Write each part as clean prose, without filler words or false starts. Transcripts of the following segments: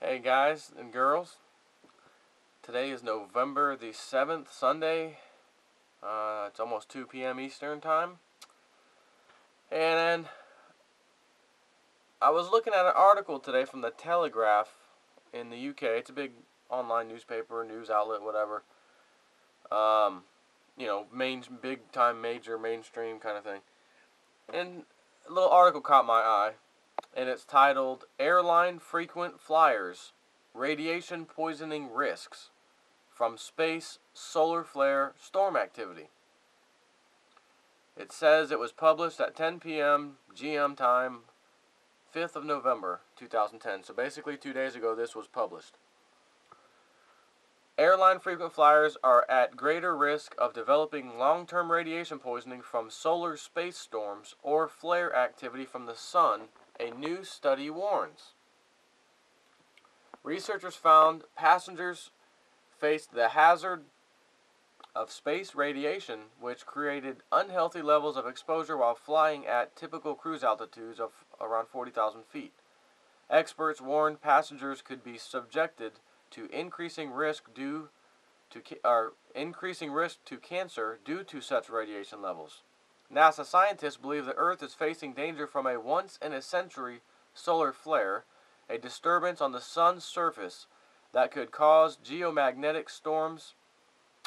Hey guys and girls, today is November the 7th, Sunday. It's almost 2 p.m. Eastern Time. And I was looking at an article today from the Telegraph in the UK. It's a big online newspaper, news outlet, whatever. Big time, major, mainstream kind of thing. And a little article caught my eye, and it's titled, Airline Frequent Flyers, Radiation Poisoning Risks from Space Solar Flare Storm Activity. It says it was published at 10 p.m. GM time, 5th of November 2010. So basically 2 days ago this was published. Airline frequent flyers are at greater risk of developing long-term radiation poisoning from solar space storms or flare activity from the sun, a new study warns. Researchers found passengers faced the hazard of space radiation, which created unhealthy levels of exposure while flying at typical cruise altitudes of around 40,000 feet. Experts warned passengers could be subjected to increasing risk to cancer due to such radiation levels. NASA scientists believe the Earth is facing danger from a once-in-a-century solar flare, a disturbance on the sun's surface that could cause geomagnetic storms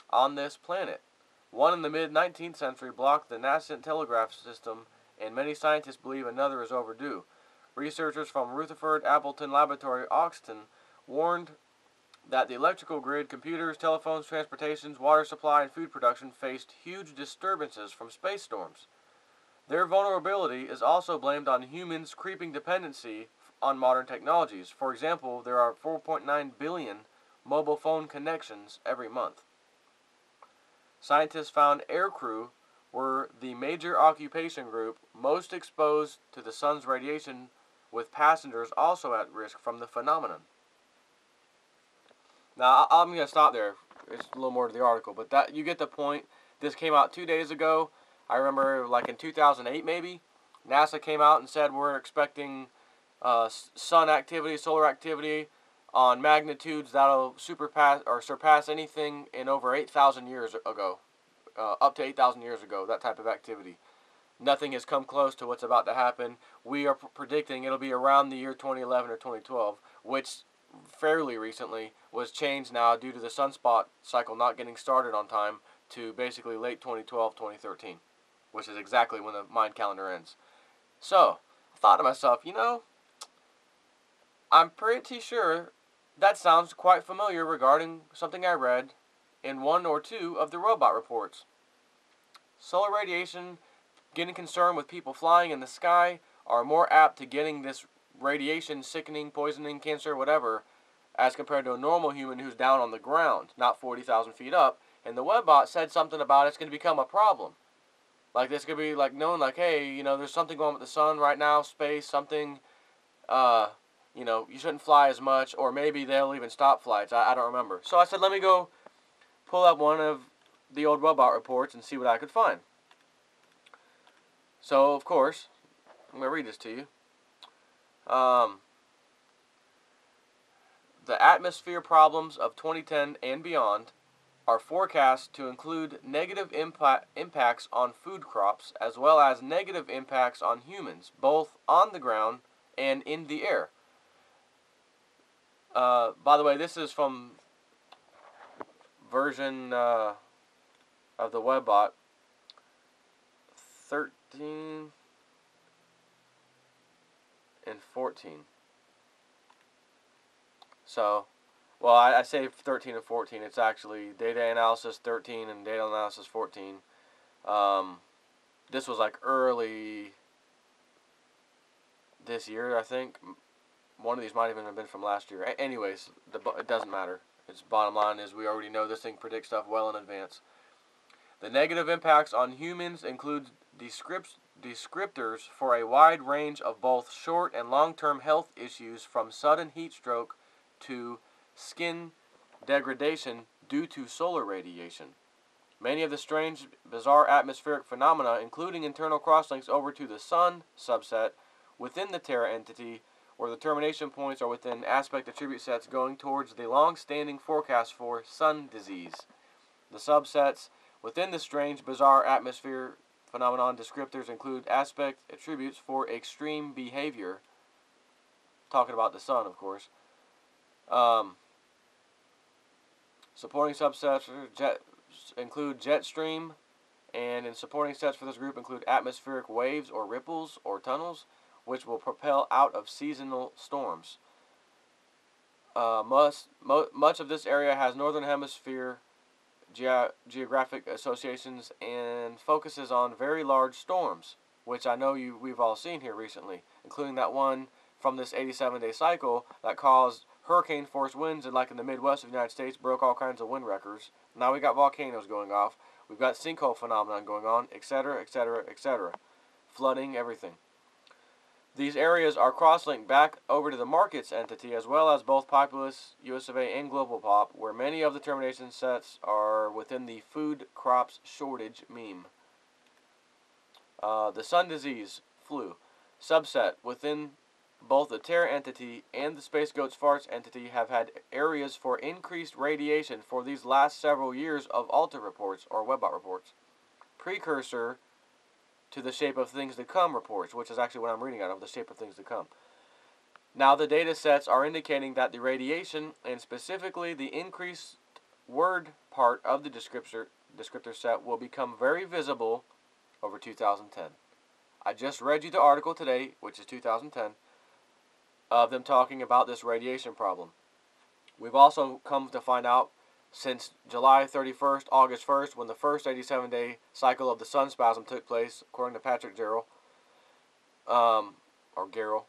on this planet. One in the mid-19th century blocked the nascent telegraph system, and many scientists believe another is overdue. Researchers from Rutherford Appleton Laboratory, Oxton, warned that the electrical grid, computers, telephones, transportations, water supply, and food production faced huge disturbances from space storms. Their vulnerability is also blamed on humans' creeping dependency on modern technologies. For example, there are 4.9 billion mobile phone connections every month. Scientists found aircrew were the major occupation group most exposed to the sun's radiation, with passengers also at risk from the phenomenon. Now, I'm going to stop there. There's a little more to the article, but that you get the point. This came out 2 days ago. I remember, like in 2008 maybe, NASA came out and said we're expecting sun activity, solar activity on magnitudes that'll surpass anything in over 8,000 years ago, up to 8,000 years ago, that type of activity. Nothing has come close to what's about to happen. We are predicting it'll be around the year 2011 or 2012, which fairly recently was changed now due to the sunspot cycle not getting started on time to basically late 2012, 2013, which is exactly when the Mayan calendar ends. So, I thought to myself, I'm pretty sure that sounds quite familiar regarding something I read in one or two of the robot reports. Solar radiation, getting concerned with people flying in the sky, are more apt to getting this radiation, sickening, poisoning, cancer, whatever, as compared to a normal human who's down on the ground, not 40,000 feet up. And the webbot said something about it's going to become a problem. Like this could be like known, like, hey, there's something going with the sun right now, space, something, you shouldn't fly as much, or maybe they'll even stop flights. I don't remember. So I said, let me go pull up one of the old webbot reports and see what I could find. So, of course, I'm going to read this to you. The atmosphere problems of 2010 and beyond are forecast to include negative impacts on food crops as well as negative impacts on humans, both on the ground and in the air. By the way, this is from version of the webbot 13 and 14. So, well, I say 13 and 14. It's actually data analysis 13 and data analysis 14. This was like early this year, I think. One of these might even have been from last year. Anyways, it doesn't matter. Its bottom line is we already know this thing predicts stuff well in advance. The negative impacts on humans include descriptors for a wide range of both short and long-term health issues, from sudden heat stroke to skin degradation due to solar radiation. Many of the strange, bizarre atmospheric phenomena, including internal crosslinks over to the Sun subset within the Terra entity, where the termination points are within aspect attribute sets going towards the long-standing forecast for sun disease. The subsets within the strange, bizarre atmosphere phenomenon descriptors include aspect attributes for extreme behavior, talking about the sun, of course. Supporting subsets include jet stream, and in supporting sets for this group include atmospheric waves or ripples or tunnels, which will propel out of seasonal storms. Much of this area has northern hemisphere geographic associations and focuses on very large storms, which I know we've all seen here recently, including that one from this 87-day cycle that caused hurricane-force winds in the Midwest of the United States, broke all kinds of wind records. Now we got volcanoes going off. We've got sinkhole phenomenon going on, etc., etc., etc. Flooding, everything. These areas are cross-linked back over to the markets entity, as well as both Populous, US of A, and Global Pop, where many of the termination sets are within the food crops shortage meme. The sun disease, flu, subset within both the Terra entity and the Space Goats Farts entity have had areas for increased radiation for these last several years of Alta reports, or Webbot reports. Precursor to the Shape of Things to Come reports, which is actually what I'm reading out of, the Shape of Things to Come. Now the data sets are indicating that the radiation, and specifically the increased word part of the descriptor set, will become very visible over 2010. I just read you the article today, which is 2010, of them talking about this radiation problem. We've also come to find out since July 31st, August 1st, when the first 87-day cycle of the sun spasm took place, according to Patrick Gerald, or Gerald.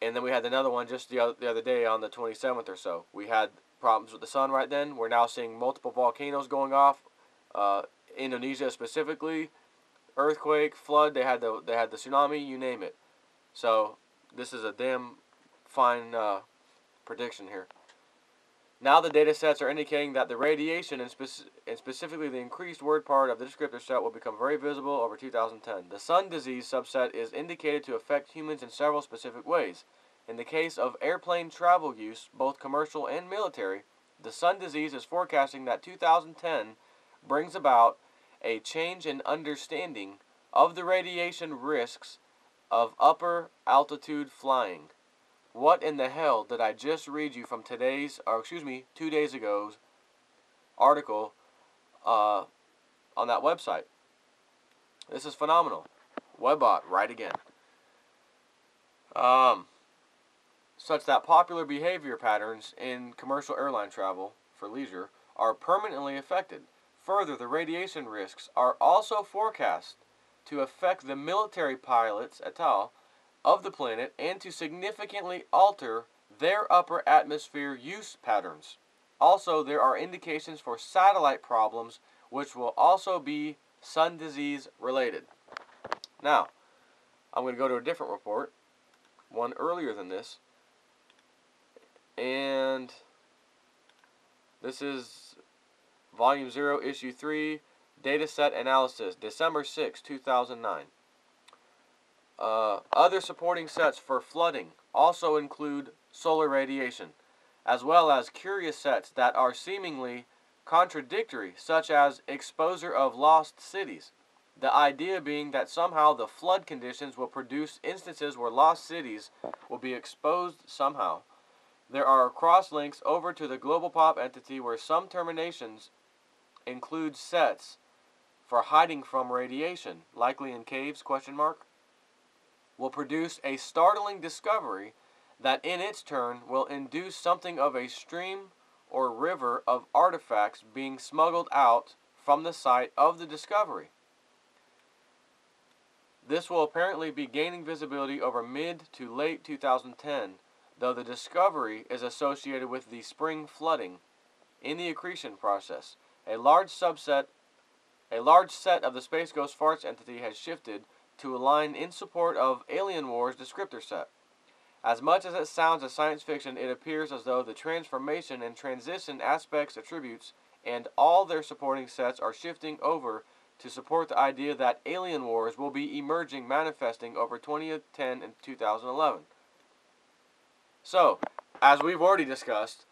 And then we had another one just the other day on the 27th or so. We had problems with the sun right then. We're now seeing multiple volcanoes going off. Indonesia specifically, earthquake, flood. They had the tsunami. You name it. So this is a damn fine prediction here. Now the data sets are indicating that the radiation and specifically the increased word part of the descriptor set will become very visible over 2010. The sun disease subset is indicated to affect humans in several specific ways. In the case of airplane travel use, both commercial and military, the sun disease is forecasting that 2010 brings about a change in understanding of the radiation risks of upper altitude flying. What in the hell did I just read you from 2 days ago's article on that website? This is phenomenal. Webbot, right again. Such that popular behavior patterns in commercial airline travel for leisure are permanently affected. Further, the radiation risks are also forecast to affect the military pilots et al. Of the planet and to significantly alter their upper atmosphere use patterns. Also, there are indications for satellite problems which will also be sun disease related. Now, I'm going to go to a different report, one earlier than this, and this is Volume 0, Issue 3, Dataset Analysis, December 6, 2009. Other supporting sets for flooding also include solar radiation, as well as curious sets that are seemingly contradictory, such as exposure of lost cities. The idea being that somehow the flood conditions will produce instances where lost cities will be exposed somehow. There are cross-links over to the Global Pop entity where some terminations include sets for hiding from radiation, likely in caves, ? Will produce a startling discovery that in its turn will induce something of a stream or river of artifacts being smuggled out from the site of the discovery. This will apparently be gaining visibility over mid to late 2010, though the discovery is associated with the spring flooding in the accretion process. A large set of the Space Ghost Farts entity has shifted to align in support of Alien Wars descriptor set. As much as it sounds as science fiction, it appears as though the transformation and transition aspects, attributes, and all their supporting sets are shifting over to support the idea that Alien Wars will be emerging, manifesting over 2010 and 2011. So, as we've already discussed,